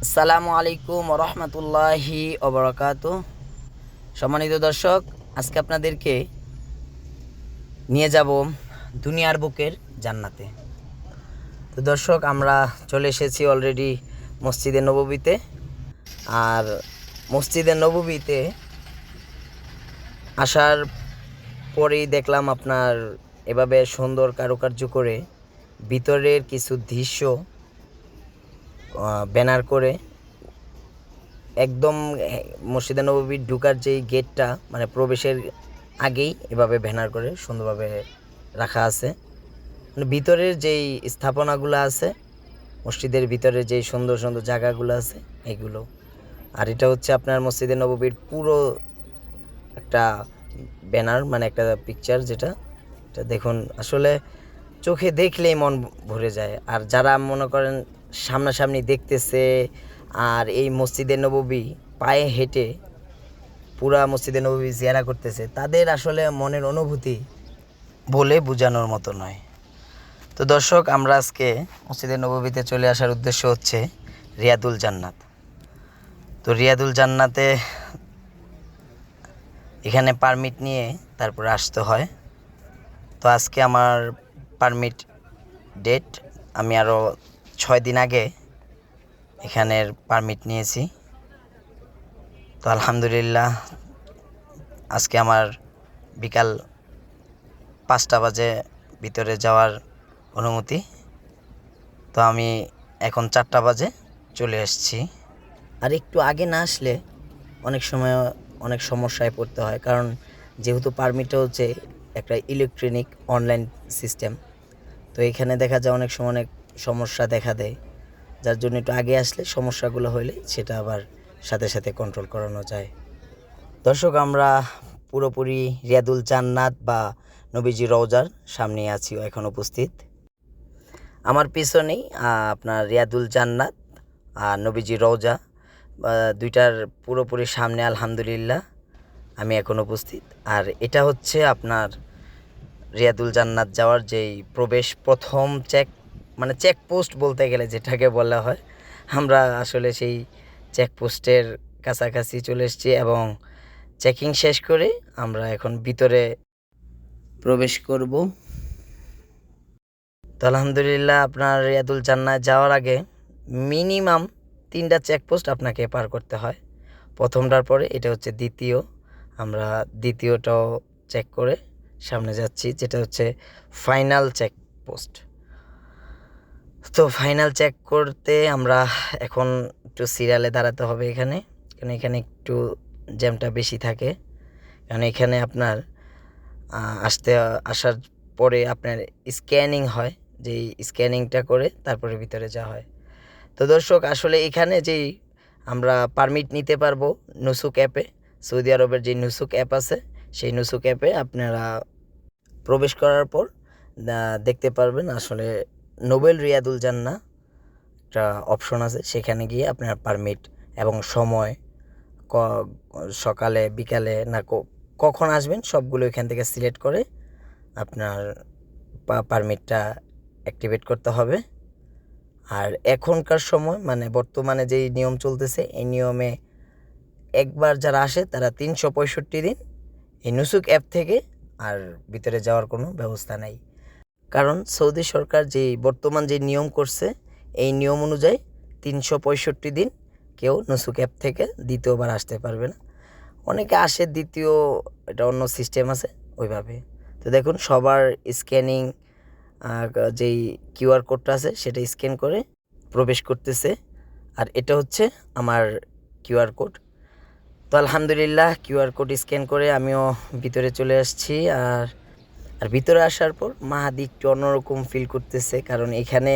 আসসালামু আলাইকুম রহমতুল্লাহি ওবরাকাতু। সম্মানিত দর্শক, আজকে আপনাদেরকে নিয়ে যাব দুনিয়ার বুকের জান্নাতে। তো দর্শক, আমরা চলে এসেছি অলরেডি মসজিদে নববীতে। আর মসজিদে নববীতে আসার পরেই দেখলাম আপনার এভাবে সুন্দর কারুকার্য করে ভিতরের কিছু দৃশ্য ব্যানার করে একদম মসজিদে নববীর ঢুকার যেই গেটটা মানে প্রবেশের আগেই এভাবে ব্যানার করে সুন্দরভাবে রাখা আছে। মানে ভিতরের যেই স্থাপনাগুলো আছে, মসজিদের ভিতরে যেই সুন্দর সুন্দর জায়গাগুলো আছে এইগুলো। আর এটা হচ্ছে আপনার মসজিদে নববীর পুরো একটা ব্যানার, মানে একটা পিকচার, যেটা দেখুন আসলে চোখে দেখলেই মন ভরে যায়। আর যারা মনে করেন সামনাসামনি দেখতেছে আর এই মসজিদে নববী পায়ে হেঁটে পুরা মসজিদে নববী জিয়ারা করতেছে, তাদের আসলে মনের অনুভূতি বলে বোঝানোর মতো নয়। তো দর্শক, আমরা আজকে মসজিদে নববীতে চলে আসার উদ্দেশ্য হচ্ছে রিয়াদুল জান্নাত। তো রিয়াদুল জান্নাতে এখানে পারমিট নিয়ে তারপরে আসতে হয়। তো আজকে আমার পারমিট ডেট, আমি আরও 6 দিন আগে এখানের পারমিট নিয়েছি। তো আলহামদুলিল্লাহ আজকে আমার বিকাল 5টা বাজে ভিতরে যাওয়ার অনুমতি। তো আমি এখন 4টা বাজে চলে এসেছি। আর একটু আগে না আসলে অনেক সময় অনেক সমস্যায় পড়তে হয়, কারণ যেহেতু পারমিটটা হচ্ছে একটা ইলেকট্রনিক অনলাইন সিস্টেম। তো এখানে দেখা যায় অনেক সময় অনেক সমস্যা দেখা দেয়, যার জন্য একটু আগে আসলে সমস্যাগুলো হলে সেটা আবার সাথে সাথে কন্ট্রোল করানো যায়। দর্শক, আমরা পুরোপুরি রিয়াদুল জান্নাত বা নবীজি রওজার সামনে আছি, এখন উপস্থিত। আমার পিছনেই আপনার রিয়াদুল জান্নাত আর নবীজি রওজা, দুইটার পুরোপুরি সামনে আলহামদুলিল্লাহ আমি এখন উপস্থিত। আর এটা হচ্ছে আপনার রিয়াদুল জান্নাত যাওয়ার যেই প্রবেশ প্রথম মানে চেকপোস্ট বলতে গেলে যেটাকে বলা হয়, আমরা আসলে সেই চেকপোস্টের কাছাকাছি চলে এসেছি এবং চেকিং শেষ করে আমরা এখন ভিতরে প্রবেশ করব। তো আলহামদুলিল্লাহ আপনার রিয়াদুল জান্নাত যাওয়ার আগে মিনিমাম 3টা চেকপোস্ট আপনাকে পার করতে হয়। প্রথমটার পরে এটা হচ্ছে দ্বিতীয়, আমরা দ্বিতীয়টাও চেক করে সামনে যাচ্ছি, যেটা হচ্ছে ফাইনাল চেকপোস্ট। তো ফাইনাল চেক করতে আমরা এখন একটু সিরিয়ালে দাঁড়াতে হবে এখানে, কারণ এখানে একটু জ্যামটা বেশি থাকে। কারণ এখানে আপনার আসার পরে আপনার স্ক্যানিং হয়, যেই স্ক্যানিংটা করে তারপরে ভিতরে যাওয়া হয়। তো দর্শক, আসলে এখানে যেই আমরা পারমিট নিতে পারবো নুসুক অ্যাপে, সৌদি আরবের যে নুসুক অ্যাপ আছে সেই নুসুক অ্যাপে আপনারা প্রবেশ করার পর দেখতে পারবেন আসলে নোবেল রিয়াদুল জান্নাহ একটা অপশন আছে, সেখানে গিয়ে আপনার পারমিট এবং সময়, সকালে বিকালে না কখন আসবেন সবগুলো এখান থেকে সিলেক্ট করে আপনার পারমিটটা অ্যাক্টিভেট করতে হবে। আর এখনকার সময় মানে বর্তমানে যেই নিয়ম চলতেছে, এই নিয়মে একবার যারা আসে তারা 365 দিন এই নুসুক অ্যাপ থেকে আর ভিতরে যাওয়ার কোনো ব্যবস্থা নাই। কারণ সৌদি সরকার যে বর্তমান যে নিয়ম করছে, এই নিয়ম অনুযায়ী 365 দিন কেউ নুসুক অ্যাপ থেকে দ্বিতীয়বার আসতে পারবে না। অনেকে আসে দ্বিতীয়, এটা অন্য সিস্টেম আছে ওইভাবে। তো দেখুন সবার স্ক্যানিং, যেই কিউআর কোডটা আছে সেটা স্ক্যান করে প্রবেশ করতেছে। আর এটা হচ্ছে আমার কিউআর কোড। তো আলহামদুলিল্লাহ কিউআর কোড স্ক্যান করে আমিও ভিতরে চলে আসছি। আর ভিতরে আসার পর মাহাদি একটু অন্যরকম ফিল করতেছে, কারণ এখানে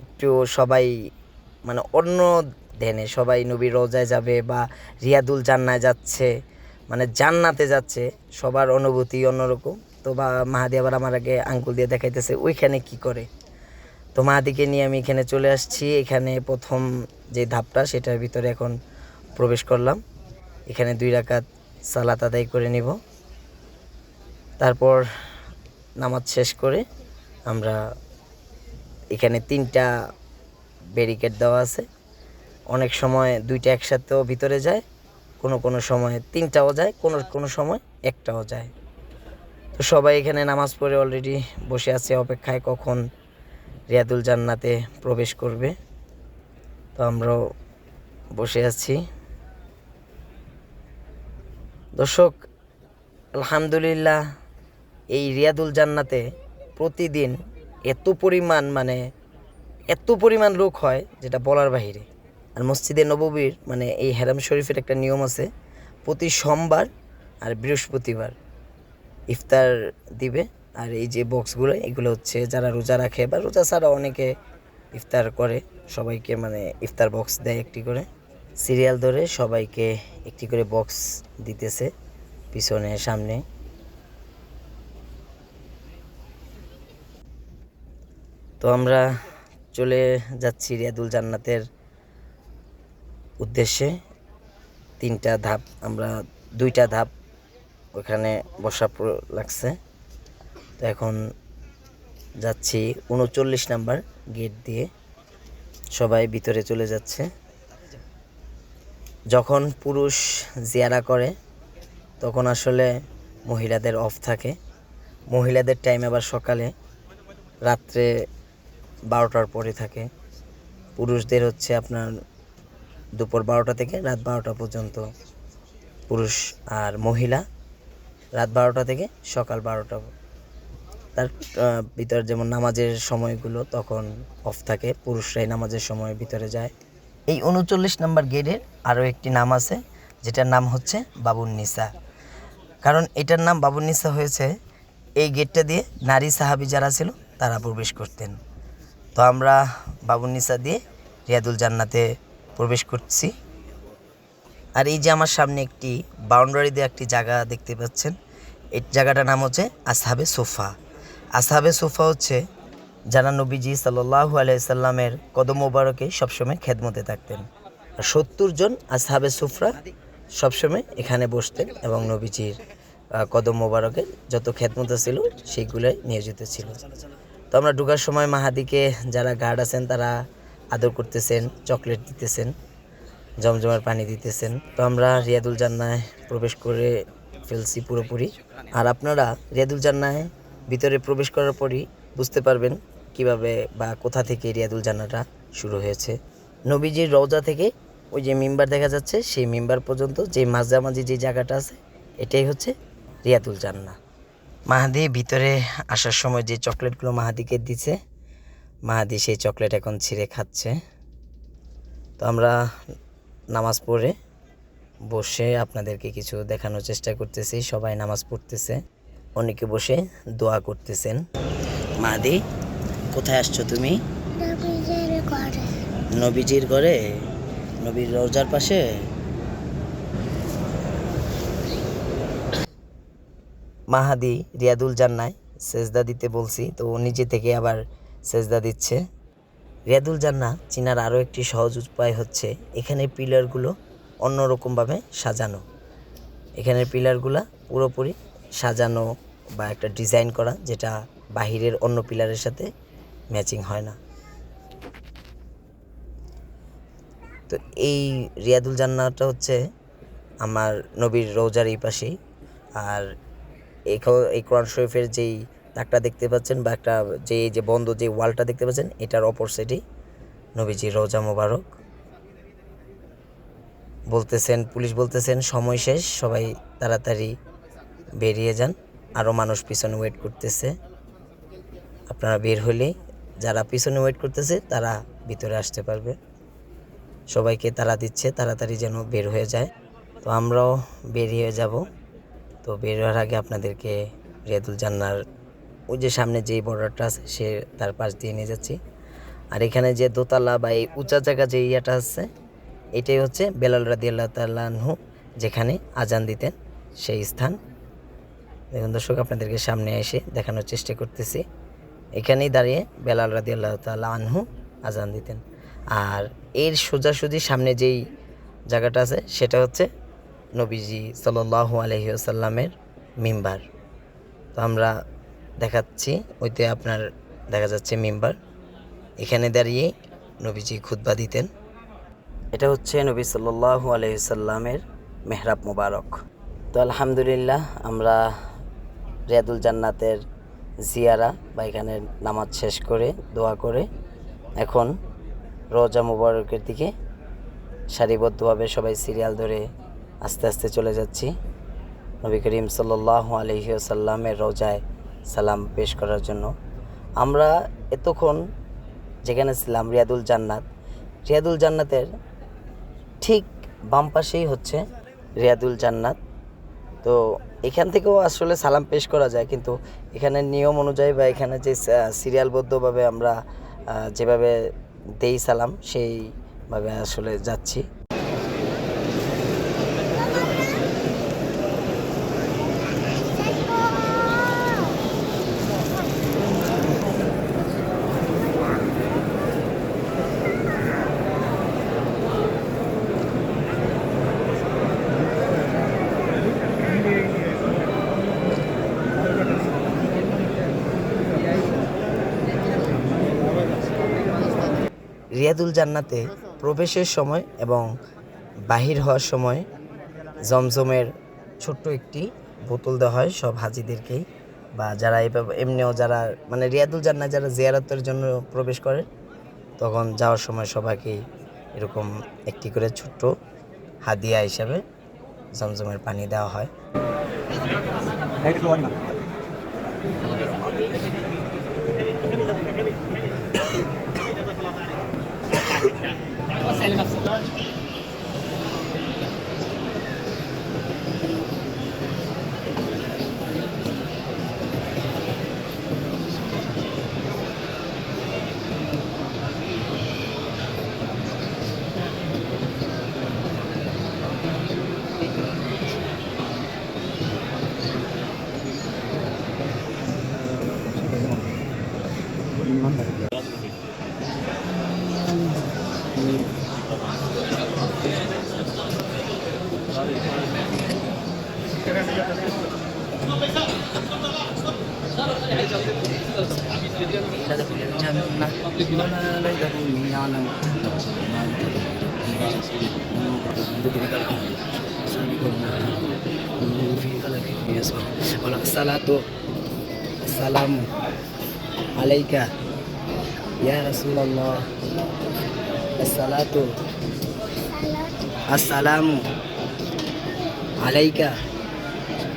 একটু সবাই মানে অন্য ধ্যানে সবাই নবীর রোজায় যাবে বা রিয়াদুল জান্নায় যাচ্ছে, মানে জান্নাতে যাচ্ছে, সবার অনুভূতি অন্যরকম। তো বা মাহাদি আবার আমার আগে আঙ্গুল দিয়ে দেখাইতেছে ওইখানে কি করে। তো মাহাদিকে নিয়ে আমি এখানে চলে আসছি। এখানে প্রথম যে ধাপটা সেটার ভিতরে এখন প্রবেশ করলাম। এখানে 2 রাকাত সালাত আদায় করে নিব, তারপর নামাজ শেষ করে আমরা এখানে 3টা ব্যারিকেড দেওয়া আছে, অনেক সময় দুইটা একসাথেও ভিতরে যায়, কোনো কোনো সময় তিনটাও যায়, কোনো কোনো সময় একটাও যায়। তো সবাই এখানে নামাজ পড়ে অলরেডি বসে আছে অপেক্ষায় কখন রিয়াদুল জান্নাতে প্রবেশ করবে। তো আমরাও বসে আছি। দর্শক, আলহামদুলিল্লাহ, এই রিয়াদুল জান্নাতে প্রতিদিন এত পরিমাণ লোক হয় যেটা বলার বাহিরে। আর মসজিদে নববীর এই হারাম শরীফের একটা নিয়ম আছে, প্রতি সোমবার আর বৃহস্পতিবার ইফতার দিবে। আর এই যে বক্সগুলো, এগুলো হচ্ছে যারা রোজা রাখে বা রোজা ছাড়া অনেকে ইফতার করে, সবাইকে ইফতার বক্স দেয় একটি করে, সিরিয়াল ধরে সবাইকে একটি করে বক্স দিতেছে পিছনে সামনে। তো আমরা চলে যাচ্ছি রিয়াদুল জান্নাতের উদ্দেশ্যে। দুইটা ধাপ ওখানে বসা লাগছে। তো এখন যাচ্ছি 39 নাম্বার গেট দিয়ে, সবাই ভিতরে চলে যাচ্ছে। যখন পুরুষ জিয়ারা করে তখন আসলে মহিলাদের অফ থাকে। মহিলাদের টাইম আবার সকালে রাত্রে 12টার পরে থাকে। পুরুষদের হচ্ছে আপনার দুপুর 12টা থেকে রাত 12টা পর্যন্ত পুরুষ, আর মহিলা রাত 12টা থেকে সকাল 12টা। তার ভিতর যেমন নামাজের সময়গুলো তখন অফ থাকে, পুরুষরাই নামাজের সময় ভিতরে যায়। এই 39 নাম্বার গেটের আরও একটি নাম আছে, যেটার নাম হচ্ছে বাবুন্নিসা। কারণ এটার নাম বাবুন্নিসা হয়েছে, এই গেটটা দিয়ে নারী সাহাবী যারা ছিল তারা প্রবেশ করতেন। তো আমরা বাবুন্নিসা দিয়ে রিয়াদুল জান্নাতে প্রবেশ করছি। আর এই যে আমার সামনে একটি বাউন্ডারি দিয়ে একটি জায়গা দেখতে পাচ্ছেন, এই জায়গাটার নাম হচ্ছে আসহাবে সোফা। আসহাবে সোফা হচ্ছে যারা নবীজি সাল্লাল্লাহু আলাইহি সাল্লামের কদম মোবারকে সবসময় খেদমতে থাকতেন। আর 70 জন আসহাবে সুফরা সবসময় এখানে বসতেন এবং নবীজির কদম মোবারকে যত খেদমতে ছিল সেইগুলোই নিয়োজিত ছিল। তো আমরা ঢোকার সময় মাহাদিকে যারা গার্ড আছেন তারা আদর করতেছেন, চকলেট দিতেছেন, জমজমের পানি দিতেছেন। তো আমরা রিয়াদুল জান্নায় প্রবেশ করে ফেলছি পুরোপুরি। আর আপনারা রিয়াদুল জান্নায় ভিতরে প্রবেশ করার পরই বুঝতে পারবেন কিভাবে বা কোথা থেকে রিয়াদুল জান্নাটা শুরু হয়েছে। নবীজির রওজা থেকে ওই যে মিম্বার দেখা যাচ্ছে, সেই মিম্বার পর্যন্ত যে মাঝামাঝি যে জায়গাটা আছে, এটাই হচ্ছে রিয়াদুল জান্না। মাহাদি ভিতরে আসার সময় যে চকলেটগুলো মাহাদিকে দিছে, মাহাদি সেই চকলেট এখন ছিঁড়ে খাচ্ছে। তো আমরা নামাজ পড়ে বসে আপনাদেরকে কিছু দেখানোর চেষ্টা করতেছি। সবাই নামাজ পড়তেছে, অনেকে বসে দোয়া করতেছেন। মাহাদি, কোথায় আসছো তুমি? নবীজির ঘরে, নবীর রওজার পাশে। মাহাদি রিয়াদুল জান্নায় সেজদা দিতে বলছি, তো ও নিজে থেকে আবার সেজদা দিচ্ছে। রিয়াদুল জান্না চিনার আরও একটি সহজ উপায় হচ্ছে এখানের পিলারগুলো অন্যরকমভাবে সাজানো। এখানের পিলারগুলো পুরোপুরি সাজানো বা একটা ডিজাইন করা, যেটা বাহিরের অন্য পিলারের সাথে ম্যাচিং হয় না। তো এই রিয়াদুল জান্নাটা হচ্ছে আমার নবীর রওজার এই পাশেই। আর এই কোরআন শরীফের যেই দাগটা দেখতে পাচ্ছেন বা একটা যে বন্ধ যে ওয়ালটা দেখতে পাচ্ছেন, এটার অপর সাইডেই নবীজির রওজা মোবারক। পুলিশ বলতেছেন সময় শেষ, সবাই তাড়াতাড়ি বেরিয়ে যান, আরও মানুষ পিছনে ওয়েট করতেছে। আপনারা বের হলেই যারা পিছনে ওয়েট করতেছে তারা ভিতরে আসতে পারবে। সবাইকে তাড়া দিচ্ছে তাড়াতাড়ি যেন বের হয়ে যায়। তো আমরাও বেরিয়ে যাব। তো বের হওয়ার আগে আপনাদেরকে রিয়াদুল জান্নার ওই যে সামনে যেই বর্ডারটা আছে তার পাশ দিয়ে নিয়ে যাচ্ছি। আর এখানে যে দোতলা বা এই উঁচা জায়গা যে ইয়াটা আছে, এটাই হচ্ছে বেলাল রাদিয়াল্লাহু তাআলা আনহু যেখানে আজান দিতেন সেই স্থান। দেখুন দর্শক, আপনাদেরকে সামনে এসে দেখানোর চেষ্টা করতেছি। এখানেই দাঁড়িয়ে বেলাল রাদিয়াল্লাহু তাআলা আনহু আজান দিতেন। আর এর সোজাসুজি সামনে যেই জায়গাটা আছে সেটা হচ্ছে নবীজি সাল্লাল্লাহু আলাইহি ওয়াসাল্লামের মিম্বার। তো আমরা দেখাচ্ছি, ওইতে আপনার দেখা যাচ্ছে মিম্বার। এখানে দাঁড়িয়ে নবীজি খুতবা দিতেন। এটা হচ্ছে নবী সাল্লাল্লাহু আলাইহি সাল্লামের মেহরাব মুবারক। তো আলহামদুলিল্লাহ আমরা রিয়াদুল জান্নাতের জিয়ারা বা এখানে নামাজ শেষ করে দোয়া করে এখন রোজা মুবারকের দিকে সারিবদ্ধভাবে সবাই সিরিয়াল ধরে আস্তে আস্তে চলে যাচ্ছি নবী করিম সাল্লাল্লাহু আলাইহি ওয়াসাল্লামের রোজায় সালাম পেশ করার জন্য। আমরা এতক্ষণ যেখানে ছিলাম রিয়াদুল জান্নাতের ঠিক বাম পাশেই হচ্ছে রিয়াদুল জান্নাত। তো এখান থেকেও আসলে সালাম পেশ করা যায়, কিন্তু এখানে নিয়ম অনুযায়ী বা এখানে যে সিরিয়ালবদ্ধভাবে আমরা যেভাবে দেই সালাম সেইভাবে আসলে যাচ্ছি। রিয়াদুল জান্নাতে প্রবেশের সময় এবং বাহির হওয়ার সময় জমজমের ছোট্ট একটি বোতল দেওয়া হয় সব হাজিদেরকেই, বা যারা এমনিও যারা মানে রিয়াদুল জান্নাত যারা জিয়ারতের জন্য প্রবেশ করে তখন যাওয়ার সময় সবাইকেই এরকম একটি করে ছোট্ট হাদিয়া হিসাবে জমজমের পানি দেওয়া হয়। আসসালামু আলাইকা ইয়া রাসূলুল্লাহ, আসসালামু আলাইকা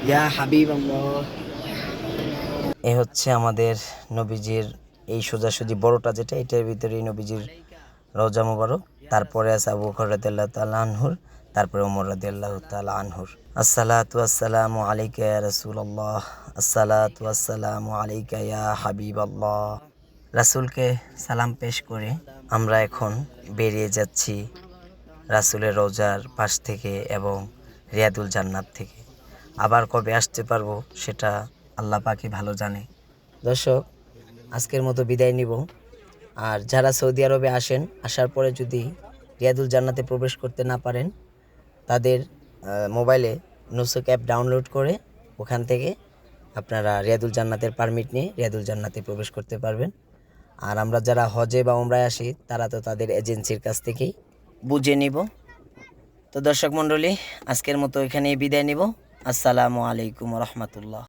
ইয়া হাবিবাল্লাহ। এ হচ্ছে আমাদের নবীজির এই সোজাসুজি বড়টা যেটা, এটার ভিতরেই নবীজির রওজা মুবারক। তারপরে আছে আবু বকর রাদিয়াল্লাহু তাআলা আনহুর, তারপরে ওমর রাদিয়াল্লাহু তাআলা আনহুর। আসসালাতু ওয়াসসালামু আলাইকা ইয়া রাসূলুল্লাহ, আসসালাতু ওয়াসসালামু আলাইকা ইয়া হাবিবাল্লাহ। রাসূলকে সালাম পেশ করে আমরা এখন বেরিয়ে যাচ্ছি রাসূলের রওজার পাশ থেকে এবং রিয়াদুল জান্নাত থেকে। আবার কবে আসতে পারবো সেটা আল্লাহ পাকই ভালো জানে। দর্শক, আজকের মতো বিদায় নিব। আর যারা সৌদি আরবে আসেন, আসার পরে যদি রিয়াদুল জান্নাতে প্রবেশ করতে না পারেন, তাদের মোবাইলে নুসুক অ্যাপ ডাউনলোড করে ওখান থেকে আপনারা রিয়াদুল জান্নাতের পারমিট নিয়ে রিয়াদুল জান্নাতে প্রবেশ করতে পারবেন। আর আমরা যারা হজে বা উমরায় আসি তারা তো তাদের এজেন্সির কাছ থেকেই বুঝে নিব। তো দর্শক মণ্ডলী, আজকের মতো এখানেই বিদায় নিব। আসসালামু আলাইকুম রহমতুল্লাহ।